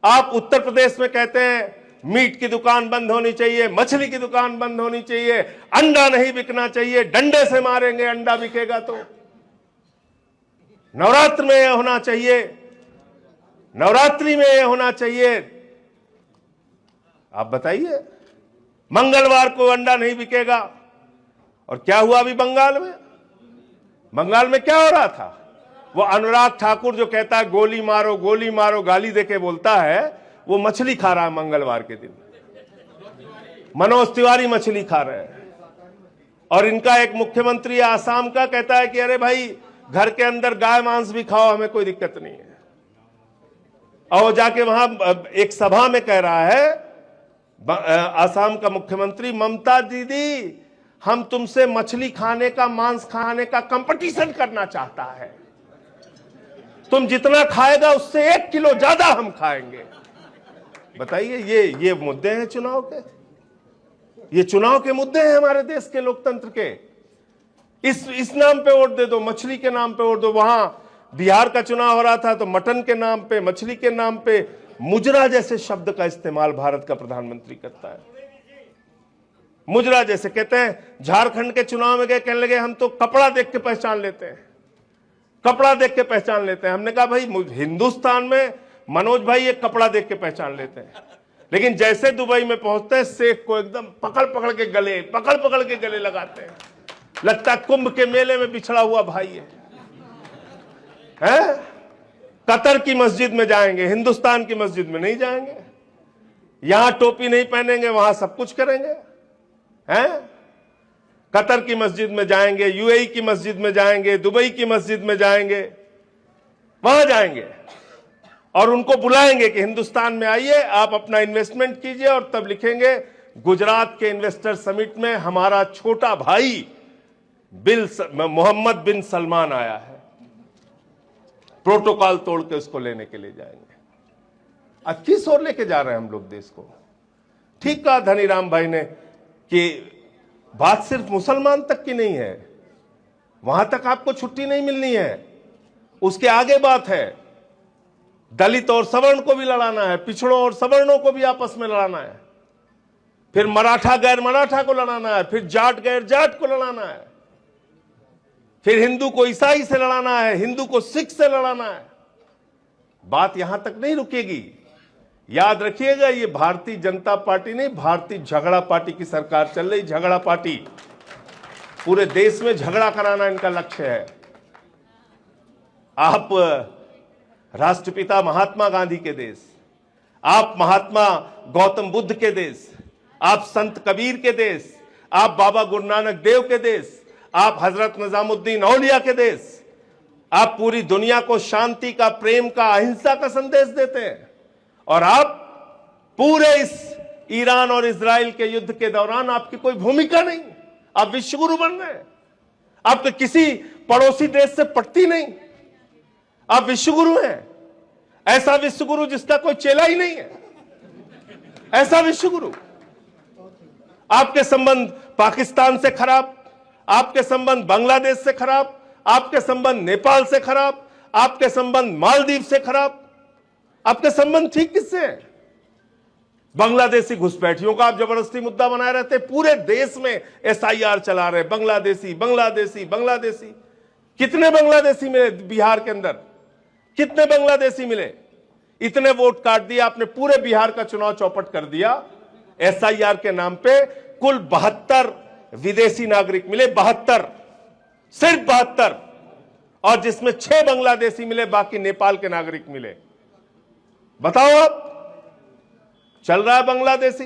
आप उत्तर प्रदेश में कहते हैं मीट की दुकान बंद होनी चाहिए, मछली की दुकान बंद होनी चाहिए, अंडा नहीं बिकना चाहिए, डंडे से मारेंगे अंडा बिकेगा तो। नवरात्र में यह होना चाहिए, नवरात्रि में यह होना चाहिए। आप बताइए, मंगलवार को अंडा नहीं बिकेगा। और क्या हुआ अभी बंगाल में? बंगाल में क्या हो रहा था? वो अनुराग ठाकुर जो कहता है गोली मारो गाली देके बोलता है, वो मछली खा रहा है मंगलवार के दिन। मनोज तिवारी मछली खा रहे हैं। और इनका एक मुख्यमंत्री आसाम का कहता है कि अरे भाई घर के अंदर गाय मांस भी खाओ, हमें कोई दिक्कत नहीं है। और जाके वहां एक सभा में कह रहा है आसाम का मुख्यमंत्री, ममता दीदी हम तुमसे मछली खाने का, मांस खाने का कंपटीशन करना चाहता है। तुम जितना खाएगा उससे 1 किलो ज्यादा हम खाएंगे। बताइए, ये मुद्दे हैं चुनाव के? ये चुनाव के मुद्दे हैं हमारे देश के लोकतंत्र के। इस नाम पे वोट दे दो, मछली के नाम पे वोट दो। वहां बिहार का चुनाव हो रहा था तो मटन के नाम पे, मछली के नाम पे मुजरा जैसे शब्द का इस्तेमाल भारत का प्रधानमंत्री करता है। मुजरा जैसे कहते हैं। झारखंड के चुनाव में गए, कहने लगे हम तो कपड़ा देख के पहचान लेते हैं, कपड़ा देख के पहचान लेते हैं। हमने कहा भाई हिंदुस्तान में मनोज भाई ये कपड़ा देख के पहचान लेते हैं, लेकिन जैसे दुबई में पहुंचते हैं शेख को एकदम पकड़ पकड़ के गले लगाते हैं। लगता है कुंभ के मेले में बिछड़ा हुआ भाई है? कतर की मस्जिद में जाएंगे, हिंदुस्तान की मस्जिद में नहीं जाएंगे। यहां टोपी नहीं पहनेंगे, वहां सब कुछ करेंगे हैं? कतर की मस्जिद में जाएंगे, यूएई की मस्जिद में जाएंगे, दुबई की मस्जिद में जाएंगे, वहां जाएंगे और उनको बुलाएंगे कि हिंदुस्तान में आइए, आप अपना इन्वेस्टमेंट कीजिए। और तब लिखेंगे गुजरात के इन्वेस्टर समिट में हमारा छोटा भाई मोहम्मद बिन सलमान आया है। प्रोटोकॉल तोड़ के उसको लेने के लिए जाएंगे। अब किस ओर लेके जा रहे हैं हम लोग देश को? ठीक कहा धनीराम भाई ने कि बात सिर्फ मुसलमान तक की नहीं है, वहां तक आपको छुट्टी नहीं मिलनी है। उसके आगे बात है, दलित और सवर्ण को भी लड़ाना है, पिछड़ों और सवर्णों को भी आपस में लड़ाना है, फिर मराठा गैर मराठा को लड़ाना है, फिर जाट गैर जाट को लड़ाना है, फिर हिंदू को ईसाई से लड़ाना है, हिंदू को सिख से लड़ाना है। बात यहां तक नहीं रुकेगी। याद रखिएगा, ये भारतीय जनता पार्टी नहीं, भारतीय झगड़ा पार्टी की सरकार चल रही। झगड़ा पार्टी, पूरे देश में झगड़ा कराना इनका लक्ष्य है। आप राष्ट्रपिता महात्मा गांधी के देश, आप महात्मा गौतम बुद्ध के देश, आप संत कबीर के देश, आप बाबा गुरु नानक देव के देश, आप हजरत निजामुद्दीन औलिया के देश, आप पूरी दुनिया को शांति का, प्रेम का, अहिंसा का संदेश देते हैं। और आप पूरे इस ईरान और इजराइल के युद्ध के दौरान आपकी कोई भूमिका नहीं, आप विश्वगुरु बन रहे हैं। आपके किसी पड़ोसी देश से पटती नहीं, आप विश्वगुरु हैं। ऐसा विश्वगुरु जिसका कोई चेला ही नहीं है, ऐसा विश्वगुरु। आपके संबंध पाकिस्तान से खराब, आपके संबंध बांग्लादेश से खराब, आपके संबंध नेपाल से खराब, आपके संबंध मालदीव से खराब। आपके संबंध ठीक किससे है? बांग्लादेशी घुसपैठियों का आप जबरदस्ती मुद्दा बनाए रहते, पूरे देश में एसआईआर चला रहे, बांग्लादेशी बांग्लादेशी बांग्लादेशी। कितने बांग्लादेशी मिले बिहार के अंदर? कितने बांग्लादेशी मिले? इतने वोट काट दिया आपने, पूरे बिहार का चुनाव चौपट कर दिया एसआईआर के नाम पे। कुल 72 विदेशी नागरिक मिले, 72, सिर्फ 72, और जिसमें 6 बांग्लादेशी मिले, बाकी नेपाल के नागरिक मिले। बताओ, अब चल रहा है बांग्लादेशी।